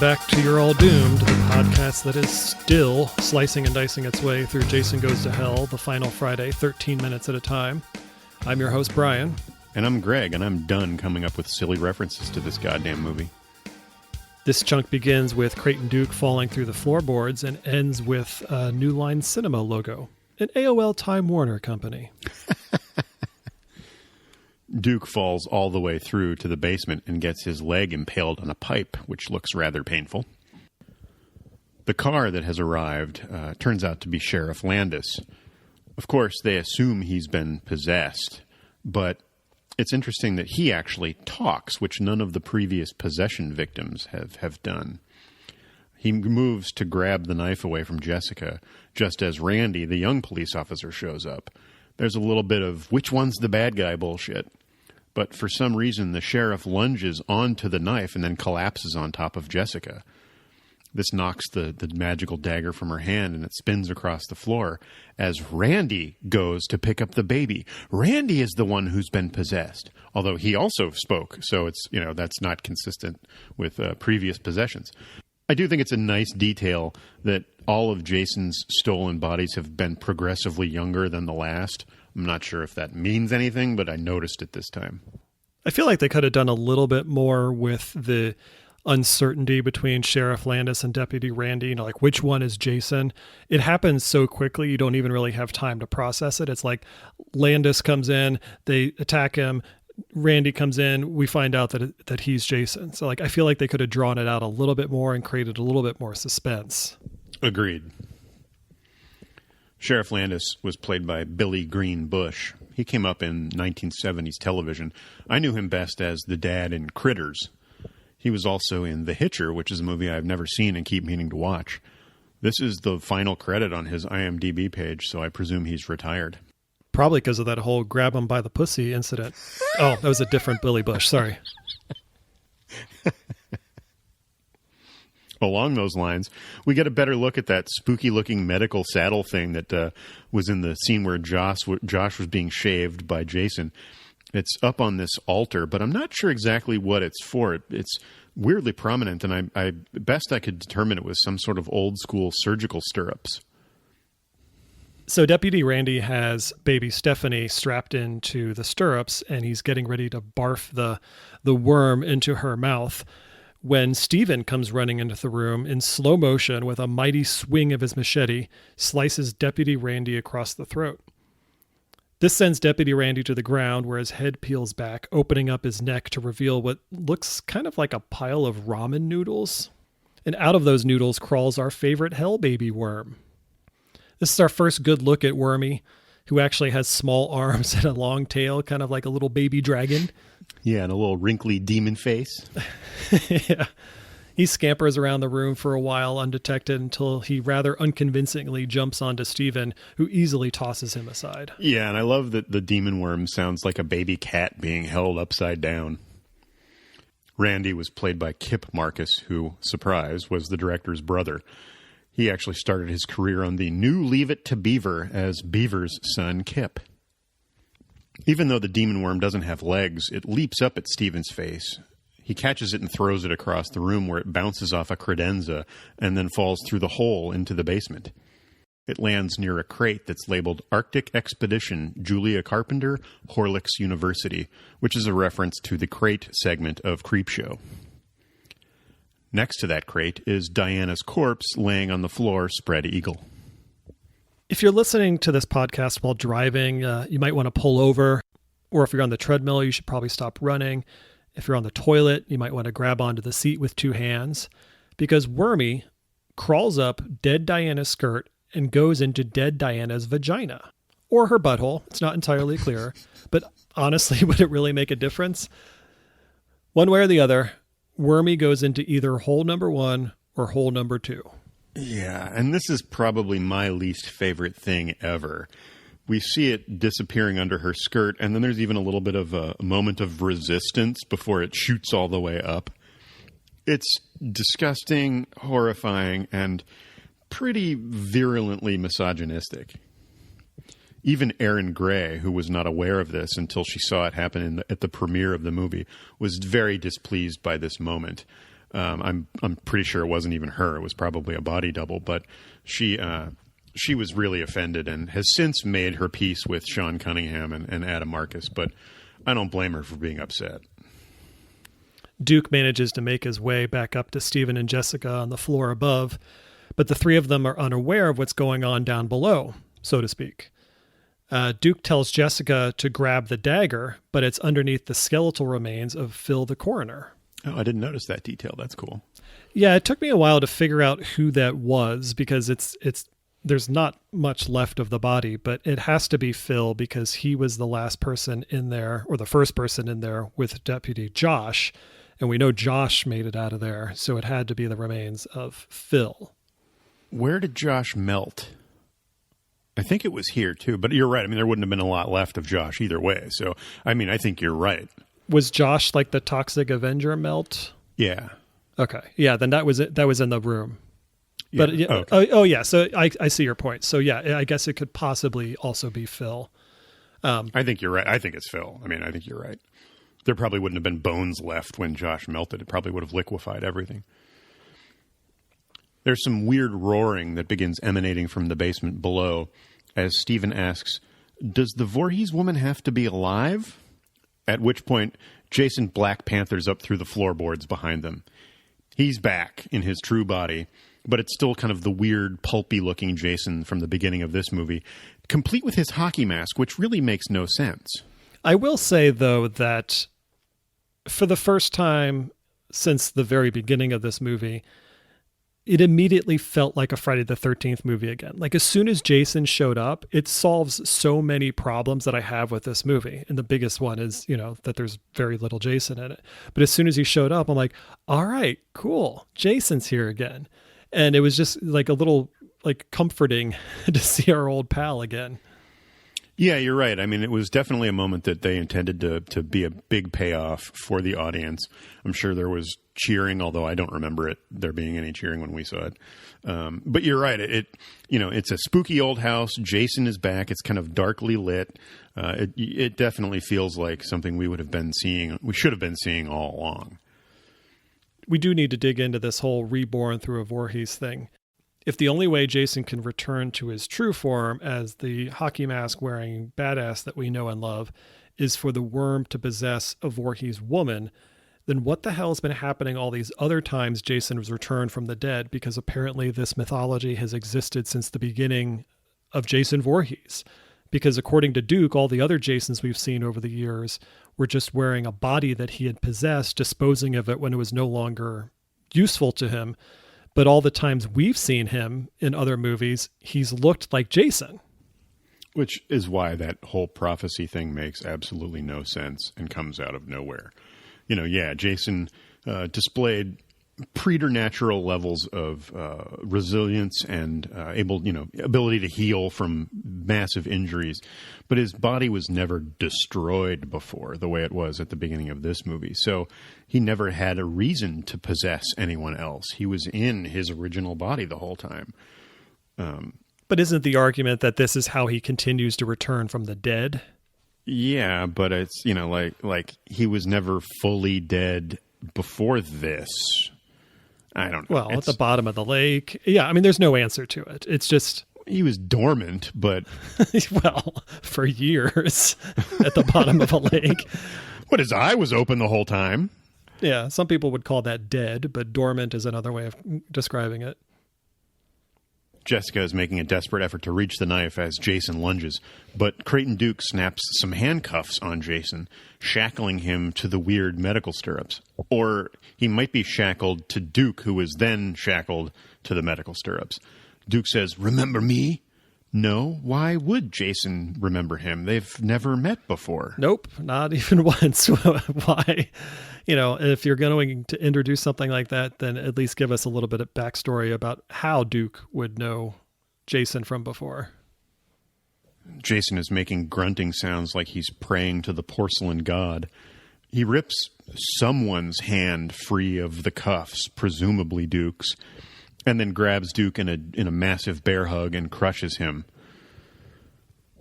back to You're All Doomed, the podcast that is still slicing and dicing its way through Jason Goes to Hell, the final Friday, 13 minutes at a time. I'm your host, Brian. And I'm Greg, and I'm done coming up with silly references to this goddamn movie. This chunk begins with Creighton Duke falling through the floorboards and ends with a New Line Cinema logo, an AOL Time Warner company. Duke falls all the way through to the basement and gets his leg impaled on a pipe, which looks rather painful. The car that has arrived turns out to be Sheriff Landis. Of course, they assume he's been possessed, but it's interesting that he actually talks, which none of the previous possession victims have done. He moves to grab the knife away from Jessica, just as Randy, the young police officer, shows up. There's a little bit of which one's the bad guy bullshit. But for some reason, the sheriff lunges onto the knife and then collapses on top of Jessica. This knocks the magical dagger from her hand, and it spins across the floor as Randy goes to pick up the baby. Randy is the one who's been possessed, although he also spoke, so it's, that's not consistent with previous possessions. I do think it's a nice detail that all of Jason's stolen bodies have been progressively younger than the last. I'm not sure if that means anything, but I noticed it this time. I feel like they could have done a little bit more with the uncertainty between Sheriff Landis and Deputy Randy, like which one is Jason. It happens so quickly, you don't even really have time to process it. It's like Landis comes in, they attack him, Randy comes in, we find out that he's Jason. So I feel like they could have drawn it out a little bit more and created a little bit more suspense. Agreed. Sheriff Landis was played by Billy Green Bush. He came up in 1970s television. I knew him best as the dad in Critters. He was also in The Hitcher, which is a movie I've never seen and keep meaning to watch. This is the final credit on his IMDb page, so I presume he's retired. Probably because of that whole grab him by the pussy incident. Oh, that was a different Billy Bush. Sorry. Along those lines, we get a better look at that spooky-looking medical saddle thing that was in the scene where Josh was being shaved by Jason. It's up on this altar, but I'm not sure exactly what it's for. It's weirdly prominent, and I best I could determine it was some sort of old-school surgical stirrups. So Deputy Randy has baby Stephanie strapped into the stirrups, and he's getting ready to barf the worm into her mouth when Steven comes running into the room in slow motion with a mighty swing of his machete, slices Deputy Randy across the throat. This sends Deputy Randy to the ground where his head peels back, opening up his neck to reveal what looks kind of like a pile of ramen noodles. And out of those noodles crawls our favorite hell baby worm. This is our first good look at Wormy, who actually has small arms and a long tail, kind of like a little baby dragon. Yeah, and a little wrinkly demon face. Yeah. He scampers around the room for a while undetected until he rather unconvincingly jumps onto Steven, who easily tosses him aside. Yeah, and I love that the demon worm sounds like a baby cat being held upside down. Randy was played by Kip Marcus, who, surprise, was the director's brother. He actually started his career on the new Leave It to Beaver as Beaver's son, Kip. Even though the demon worm doesn't have legs, it leaps up at Steven's face. He catches it and throws it across the room where it bounces off a credenza and then falls through the hole into the basement. It lands near a crate that's labeled Arctic Expedition Julia Carpenter, Horlicks University, which is a reference to the crate segment of Creepshow. Next to that crate is Diana's corpse laying on the floor, spread eagle. If you're listening to this podcast while driving, you might want to pull over. Or if you're on the treadmill, you should probably stop running. If you're on the toilet, you might want to grab onto the seat with two hands. Because Wormy crawls up dead Diana's skirt and goes into dead Diana's vagina. Or her butthole. It's not entirely clear. But honestly, would it really make a difference? One way or the other, Wormy goes into either hole number 1 or hole number 2. Yeah, and this is probably my least favorite thing ever. We see it disappearing under her skirt, and then there's even a little bit of a moment of resistance before it shoots all the way up. It's disgusting, horrifying, and pretty virulently misogynistic. Even Erin Gray, who was not aware of this until she saw it happen at the premiere of the movie, was very displeased by this moment. I'm pretty sure it wasn't even her. It was probably a body double, but she was really offended and has since made her peace with Sean Cunningham and Adam Marcus, but I don't blame her for being upset. Duke manages to make his way back up to Stephen and Jessica on the floor above, but the three of them are unaware of what's going on down below, so to speak. Duke tells Jessica to grab the dagger, but it's underneath the skeletal remains of Phil the coroner. Oh, I didn't notice that detail. That's cool. Yeah, it took me a while to figure out who that was because it's there's not much left of the body, but it has to be Phil because he was the last person in there, or the first person in there with Deputy Josh, and we know Josh made it out of there, so it had to be the remains of Phil. Where did Josh melt? I think it was here, too. But you're right. I mean, there wouldn't have been a lot left of Josh either way. So, I mean, I think you're right. Was Josh like the Toxic Avenger melt? Yeah. Okay. Yeah, then that was it. That was in the room. Yeah. But Okay. oh, yeah. So I see your point. So, yeah, I guess it could possibly also be Phil. I think you're right. I think it's Phil. I mean, I think you're right. There probably wouldn't have been bones left when Josh melted. It probably would have liquefied everything. There's some weird roaring that begins emanating from the basement below as Stephen asks, does the Voorhees woman have to be alive? At which point, Jason Black Panthers up through the floorboards behind them. He's back in his true body, but it's still kind of the weird, pulpy-looking Jason from the beginning of this movie, complete with his hockey mask, which really makes no sense. I will say, though, that for the first time since the very beginning of this movie, it immediately felt like a Friday the 13th movie again. Like as soon as Jason showed up, it solves so many problems that I have with this movie. And the biggest one is, that there's very little Jason in it. But as soon as he showed up, I'm like, all right, cool. Jason's here again. And it was just like a little like comforting to see our old pal again. Yeah, you're right. I mean, it was definitely a moment that they intended to be a big payoff for the audience. I'm sure there was cheering, although I don't remember there being any cheering when we saw it. But you're right. It's a spooky old house. Jason is back. It's kind of darkly lit. It definitely feels like something we should have been seeing all along. We do need to dig into this whole reborn through a Voorhees thing. If the only way Jason can return to his true form as the hockey mask wearing badass that we know and love is for the worm to possess a Voorhees woman, then what the hell has been happening all these other times Jason was returned from the dead? Because apparently this mythology has existed since the beginning of Jason Voorhees. Because according to Duke, all the other Jasons we've seen over the years were just wearing a body that he had possessed, disposing of it when it was no longer useful to him. But all the times we've seen him in other movies, he's looked like Jason. Which is why that whole prophecy thing makes absolutely no sense and comes out of nowhere. Jason displayed preternatural levels of resilience and ability to heal from massive injuries. But his body was never destroyed before the way it was at the beginning of this movie. So he never had a reason to possess anyone else. He was in his original body the whole time. But isn't the argument that this is how he continues to return from the dead? Yeah, but it's, like he was never fully dead before this. I don't know. Well, at the bottom of the lake. Yeah, I mean, there's no answer to it. It's just... He was dormant, but... well, for years at the bottom of a lake. But his eye was open the whole time. Yeah, some people would call that dead, but dormant is another way of describing it. Jessica is making a desperate effort to reach the knife as Jason lunges, but Creighton Duke snaps some handcuffs on Jason, shackling him to the weird medical stirrups. Or he might be shackled to Duke, who is then shackled to the medical stirrups. Duke says, "Remember me?" No, why would Jason remember him? They've never met before. Nope, not even once. Why? If you're going to introduce something like that, then at least give us a little bit of backstory about how Duke would know Jason from before. Jason is making grunting sounds like he's praying to the porcelain god. He rips someone's hand free of the cuffs, presumably Duke's, and then grabs Duke in a massive bear hug and crushes him.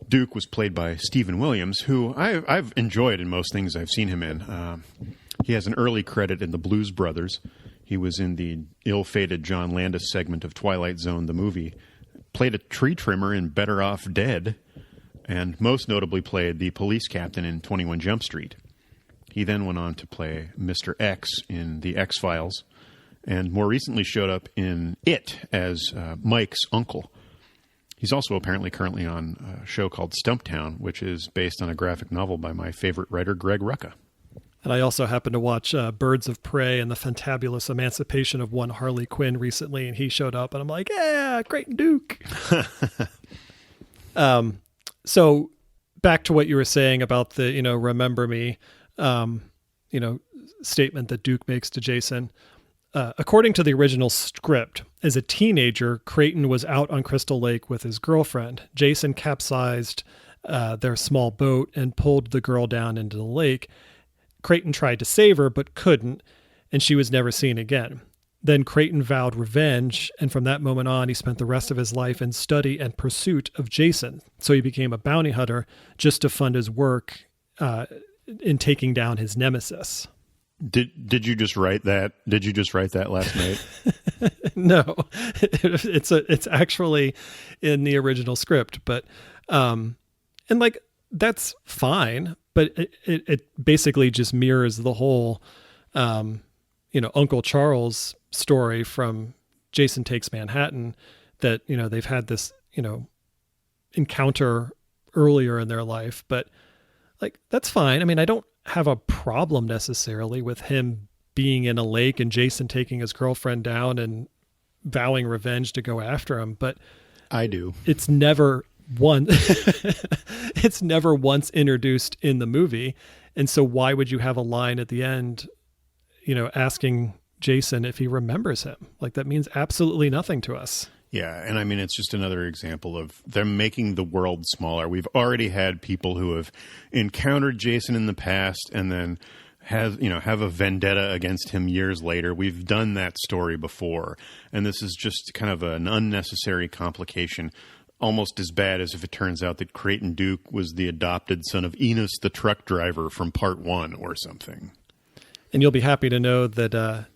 Duke was played by Stephen Williams, who I've enjoyed in most things I've seen him in. He has an early credit in The Blues Brothers. He was in the ill-fated John Landis segment of Twilight Zone, the movie, played a tree trimmer in Better Off Dead, and most notably played the police captain in 21 Jump Street. He then went on to play Mr. X in The X-Files, and more recently showed up in It as Mike's uncle. He's also apparently currently on a show called Stumptown, which is based on a graphic novel by my favorite writer, Greg Rucka. And I also happened to watch Birds of Prey and the Fantabulous Emancipation of One Harley Quinn recently, and he showed up, and I'm like, yeah, Creighton Duke. So back to what you were saying about the, remember me, statement that Duke makes to Jason. According to the original script, as a teenager, Creighton was out on Crystal Lake with his girlfriend. Jason capsized their small boat and pulled the girl down into the lake. Creighton tried to save her, but couldn't, and she was never seen again. Then Creighton vowed revenge, and from that moment on, he spent the rest of his life in study and pursuit of Jason. So he became a bounty hunter just to fund his work in taking down his nemesis. Did you just write that? Did you just write that last night? No, it's actually in the original script, but that's fine. But it basically just mirrors the whole, Uncle Charles story from Jason Takes Manhattan, that, they've had this, encounter earlier in their life. But that's fine. I mean, I don't have a problem necessarily with him being in a lake and Jason taking his girlfriend down and vowing revenge to go after him. But I do. It's never once introduced in the movie. And so why would you have a line at the end, asking Jason if he remembers him? That means absolutely nothing to us. Yeah. And I mean, it's just another example of them making the world smaller. We've already had people who have encountered Jason in the past and then have a vendetta against him years later. We've done that story before. And this is just kind of an unnecessary complication. Almost as bad as if it turns out that Creighton Duke was the adopted son of Enos the truck driver from part 1 or something. And you'll be happy to know that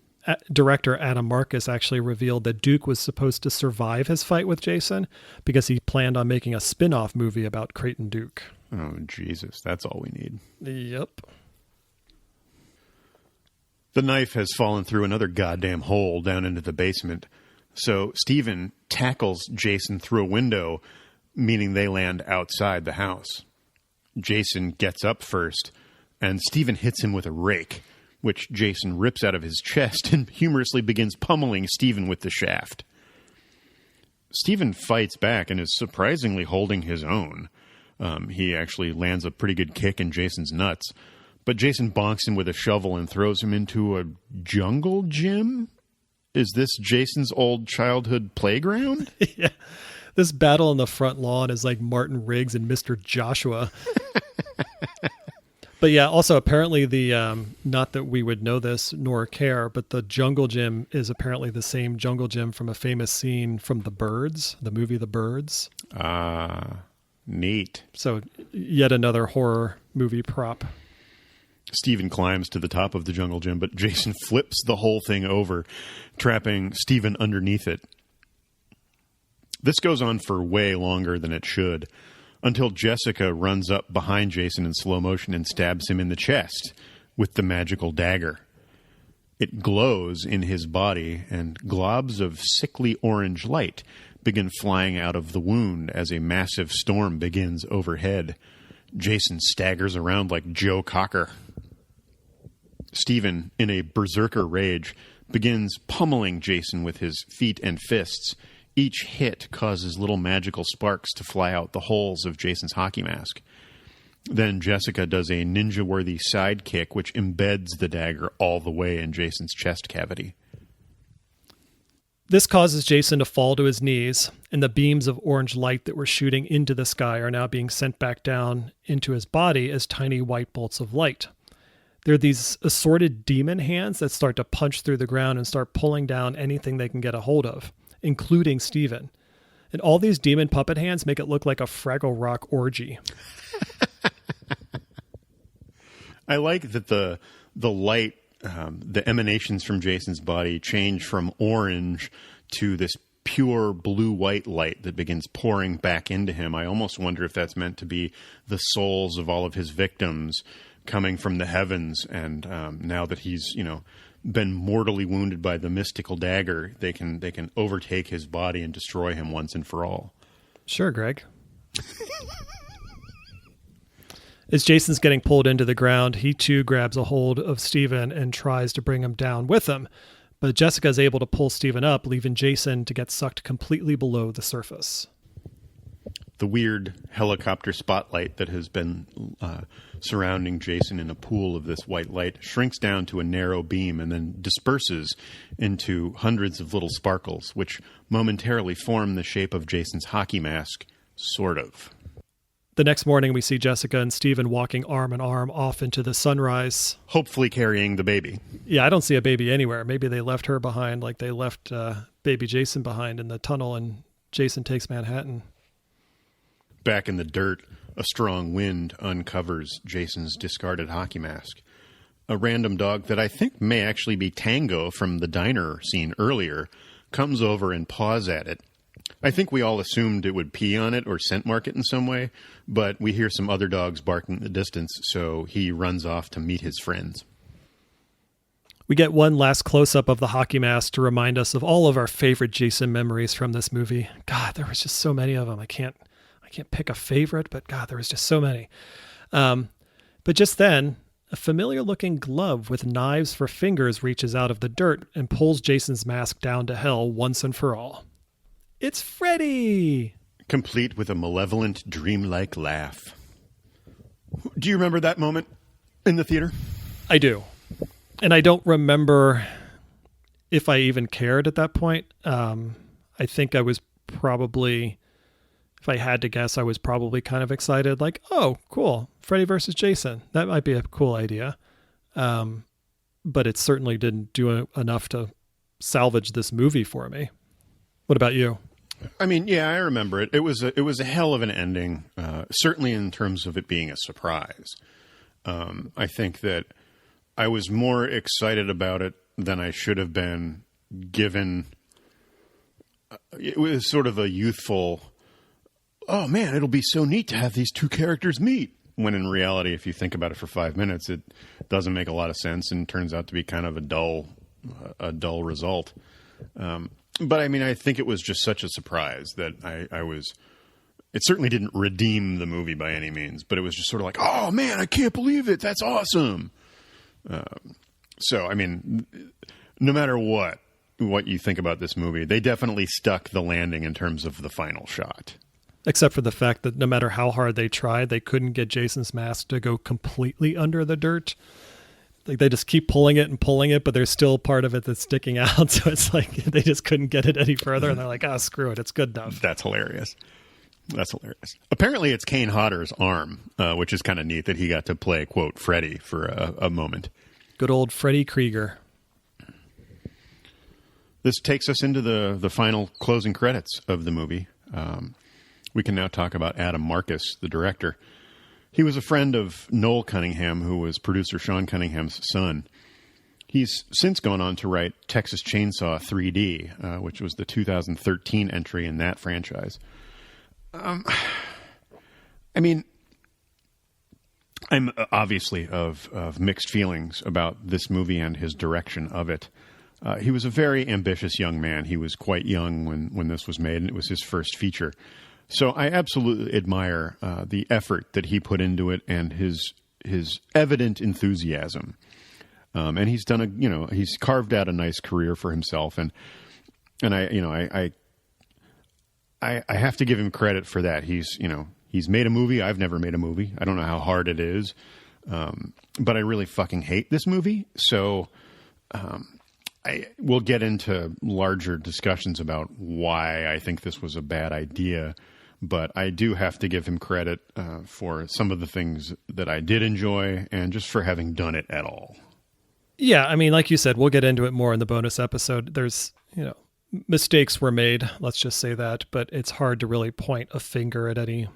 director Adam Marcus actually revealed that Duke was supposed to survive his fight with Jason because he planned on making a spin-off movie about Creighton Duke. Oh, Jesus. That's all we need. Yep. The knife has fallen through another goddamn hole down into the basement. So Stephen tackles Jason through a window, meaning they land outside the house. Jason gets up first, and Stephen hits him with a rake, which Jason rips out of his chest and humorously begins pummeling Stephen with the shaft. Stephen fights back and is surprisingly holding his own. He actually lands a pretty good kick in Jason's nuts, but Jason bonks him with a shovel and throws him into a jungle gym? Is this Jason's old childhood playground? Yeah. This battle on the front lawn is like Martin Riggs and Mr. Joshua. But yeah, also apparently the, not that we would know this nor care, but the jungle gym is apparently the same jungle gym from a famous scene from The Birds, the movie The Birds. Ah, neat. So yet another horror movie prop. Stephen climbs to the top of the jungle gym, but Jason flips the whole thing over, trapping Stephen underneath it. This goes on for way longer than it should, until Jessica runs up behind Jason in slow motion and stabs him in the chest with the magical dagger. It glows in his body, and globs of sickly orange light begin flying out of the wound as a massive storm begins overhead. Jason staggers around like Joe Cocker. Stephen, in a berserker rage, begins pummeling Jason with his feet and fists. Each hit causes little magical sparks to fly out the holes of Jason's hockey mask. Then Jessica does a ninja-worthy side kick, which embeds the dagger all the way in Jason's chest cavity. This causes Jason to fall to his knees, and the beams of orange light that were shooting into the sky are now being sent back down into his body as tiny white bolts of light. There are these assorted demon hands that start to punch through the ground and start pulling down anything they can get a hold of, including Stephen. And all these demon puppet hands make it look like a Fraggle Rock orgy. I like that the light the emanations from Jason's body change from orange to this pure blue-white light that begins pouring back into him. I almost wonder if that's meant to be the souls of all of his victims coming from the heavens. And now that he's, been mortally wounded by the mystical dagger, they can overtake his body and destroy him once and for all. Sure, Greg. As Jason's getting pulled into the ground, he too grabs a hold of Steven and tries to bring him down with him. But Jessica is able to pull Steven up, leaving Jason to get sucked completely below the surface. The weird helicopter spotlight that has been surrounding Jason in a pool of this white light shrinks down to a narrow beam and then disperses into hundreds of little sparkles, which momentarily form the shape of Jason's hockey mask, sort of. The next morning, we see Jessica and Steven walking arm in arm off into the sunrise. Hopefully carrying the baby. Yeah, I don't see a baby anywhere. Maybe they left her behind like they left baby Jason behind in the tunnel, and Jason takes Manhattan. Back in the dirt, a strong wind uncovers Jason's discarded hockey mask. A random dog that I think may actually be Tango from the diner scene earlier comes over and paws at it. I think we all assumed it would pee on it or scent mark it in some way, but we hear some other dogs barking in the distance, so he runs off to meet his friends. We get one last close-up of the hockey mask to remind us of all of our favorite Jason memories from this movie. God, there was just so many of them. I can't pick a favorite, but God, there was just so many. But just then, a familiar-looking glove with knives for fingers reaches out of the dirt and pulls Jason's mask down to hell once and for all. It's Freddy! Complete with a malevolent, dreamlike laugh. Do you remember that moment in the theater? I do. And I don't remember if I even cared at that point. I think I was probably, if I had to guess, I was probably kind of excited. Like, oh, cool. Freddy versus Jason. That might be a cool idea. But it certainly didn't do enough to salvage this movie for me. What about you? I mean, yeah, I remember it. It was a hell of an ending, certainly in terms of it being a surprise. I think that I was more excited about it than I should have been, given it was sort of a youthful, oh man, it'll be so neat to have these two characters meet. When in reality, if you think about it for 5 minutes, it doesn't make a lot of sense and turns out to be kind of a dull result. But I mean, I think it was just such a surprise that I was, it certainly didn't redeem the movie by any means, but it was just sort of like, oh man, I can't believe it. That's awesome. So, I mean, no matter what you think about this movie, they definitely stuck the landing in terms of the final shot. Except for the fact that no matter how hard they tried, they couldn't get Jason's mask to go completely under the dirt. Like they just keep pulling it, but there's still part of it that's sticking out. So it's like they just couldn't get it any further. And they're like, oh, screw it. It's good enough. That's hilarious. Apparently it's Kane Hodder's arm, which is kind of neat that he got to play, quote, Freddy for a moment. Good old Freddy Krueger. This takes us into the final closing credits of the movie. We can now talk about Adam Marcus, the director. He was a friend of Noel Cunningham, who was producer Sean Cunningham's son. He's since gone on to write Texas Chainsaw 3D, which was the 2013 entry in that franchise. I mean, I'm obviously of mixed feelings about this movie and his direction of it. He was a very ambitious young man. He was quite young when this was made, and it was his first feature. So I absolutely admire the effort that he put into it and his evident enthusiasm. And he's done he's carved out a nice career for himself, and I have to give him credit for that. He's made a movie. I've never made a movie. I don't know how hard it is, but I really fucking hate this movie. So we'll get into larger discussions about why I think this was a bad idea. But I do have to give him credit for some of the things that I did enjoy and just for having done it at all. Yeah, I mean, like you said, we'll get into it more in the bonus episode. There's, mistakes were made, let's just say that, but it's hard to really point a finger at any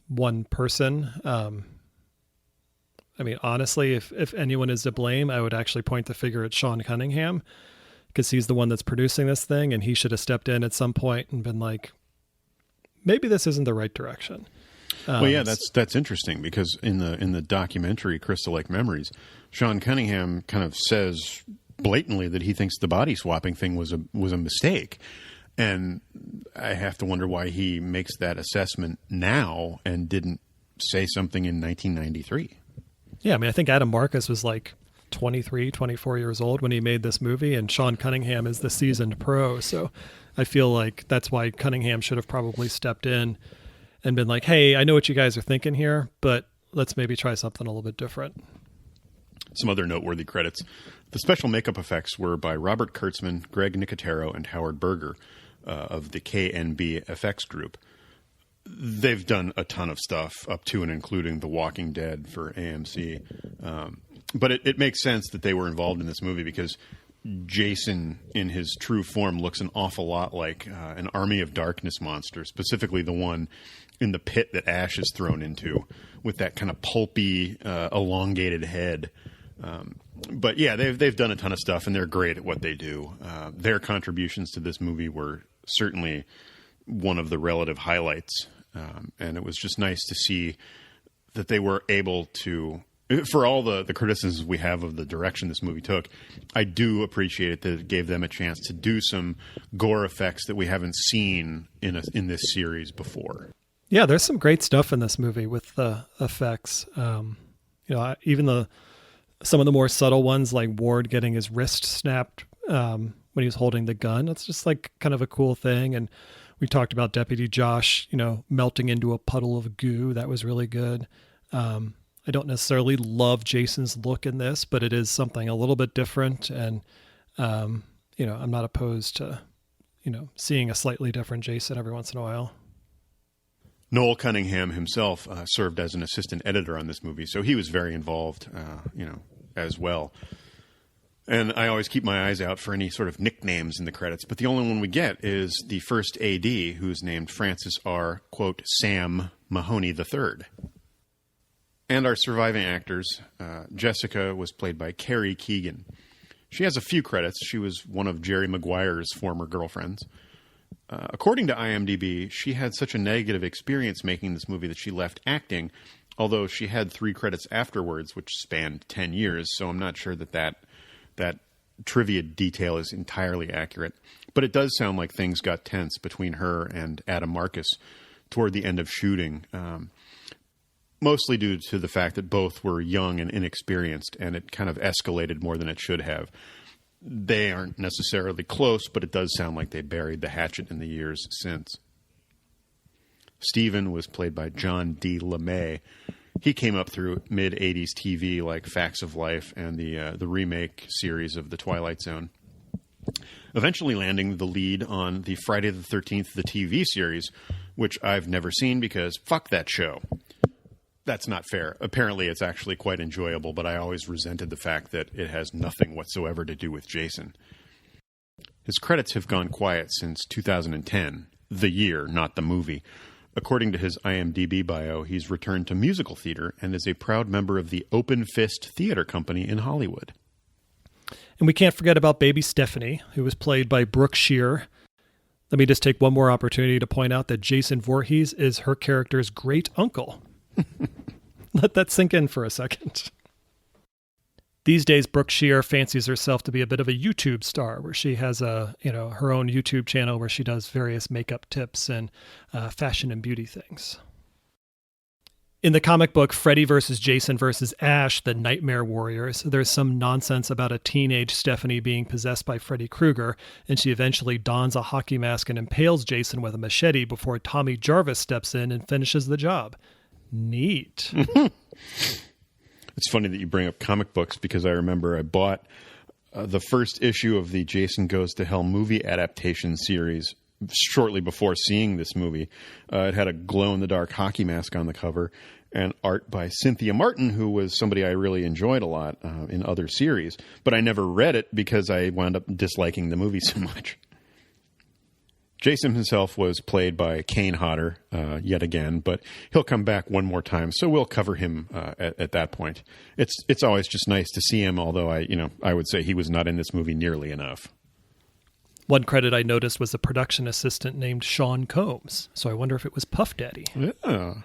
one person. I mean, honestly, if anyone is to blame, I would actually point the finger at Sean Cunningham, because he's the one that's producing this thing, and he should have stepped in at some point and been like, maybe this isn't the right direction. Well, yeah, that's interesting, because in the documentary Crystal Lake Memories, Sean Cunningham kind of says blatantly that he thinks the body swapping thing was a mistake, and I have to wonder why he makes that assessment now and didn't say something in 1993. Yeah, I mean, I think Adam Marcus was like 23, 24 years old when he made this movie, and Sean Cunningham is the seasoned pro. So I feel like that's why Cunningham should have probably stepped in and been like, hey, I know what you guys are thinking here, but let's maybe try something a little bit different. Some other noteworthy credits. The special makeup effects were by Robert Kurtzman, Greg Nicotero, and Howard Berger of the KNB Effects Group. They've done a ton of stuff up to and including The Walking Dead for AMC. But it makes sense that they were involved in this movie, because Jason in his true form looks an awful lot like an Army of Darkness monster, specifically the one in the pit that Ash is thrown into, with that kind of pulpy, elongated head. But yeah, they've done a ton of stuff, and they're great at what they do. Their contributions to this movie were certainly one of the relative highlights, and it was just nice to see that they were able to, for all the criticisms we have of the direction this movie took, I do appreciate that it gave them a chance to do some gore effects that we haven't seen in this series before. Yeah, there's some great stuff in this movie with the effects. Even some of the more subtle ones, like Ward getting his wrist snapped when he was holding the gun. It's just like kind of a cool thing. And we talked about Deputy Josh, melting into a puddle of goo. That was really good. I don't necessarily love Jason's look in this, but it is something a little bit different. And, I'm not opposed to, seeing a slightly different Jason every once in a while. Noel Cunningham himself served as an assistant editor on this movie, so he was very involved, as well. And I always keep my eyes out for any sort of nicknames in the credits, but the only one we get is the first AD, who's named Francis R., quote, Sam Mahoney III. And our surviving actors, Jessica was played by Carrie Keegan. She has a few credits. She was one of Jerry Maguire's former girlfriends. According to IMDb, she had such a negative experience making this movie that she left acting, although she had 3 credits afterwards, which spanned 10 years, so I'm not sure that trivia detail is entirely accurate. But it does sound like things got tense between her and Adam Marcus toward the end of shooting, mostly due to the fact that both were young and inexperienced, and it kind of escalated more than it should have. They aren't necessarily close, but it does sound like they buried the hatchet in the years since. Stephen was played by John D. LeMay. He came up through mid-'80s TV like Facts of Life and the remake series of The Twilight Zone, eventually landing the lead on the Friday the 13th, the TV series, which I've never seen because fuck that show. That's not fair. Apparently, it's actually quite enjoyable, but I always resented the fact that it has nothing whatsoever to do with Jason. His credits have gone quiet since 2010, the year, not the movie. According to his IMDb bio, he's returned to musical theater and is a proud member of the Open Fist Theater Company in Hollywood. And we can't forget about baby Stephanie, who was played by Brooke Shear. Let me just take one more opportunity to point out that Jason Voorhees is her character's great uncle. Let that sink in for a second. These days, Brooke Shear fancies herself to be a bit of a YouTube star, where she has her own YouTube channel where she does various makeup tips and fashion and beauty things. In the comic book Freddy vs. Jason vs. Ash, the Nightmare Warriors, there's some nonsense about a teenage Stephanie being possessed by Freddy Krueger, and she eventually dons a hockey mask and impales Jason with a machete before Tommy Jarvis steps in and finishes the job. Neat. It's funny that you bring up comic books, because I remember I bought the first issue of the Jason Goes to Hell movie adaptation series shortly before seeing this movie. It had a glow-in-the-dark hockey mask on the cover and art by Cynthia Martin, who was somebody I really enjoyed a lot in other series. But I never read it because I wound up disliking the movie so much. Jason himself was played by Kane Hodder yet again, but he'll come back one more time, so we'll cover him at that point. It's always just nice to see him, although I would say he was not in this movie nearly enough. One credit I noticed was a production assistant named Sean Combs, so I wonder if it was Puff Daddy. Yeah.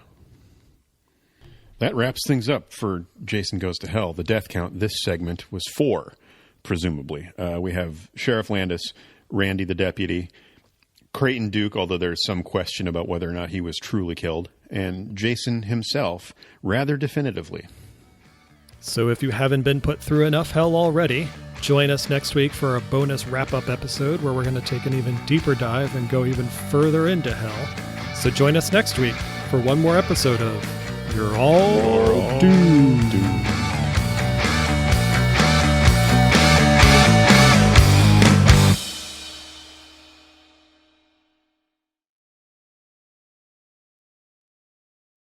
That wraps things up for Jason Goes to Hell. The death count this segment was 4, presumably. We have Sheriff Landis, Randy the deputy, Creighton Duke, although there's some question about whether or not he was truly killed, and Jason himself, rather definitively. So if you haven't been put through enough hell already, join us next week for a bonus wrap-up episode where we're going to take an even deeper dive and go even further into hell. So join us next week for one more episode of You're All Doomed.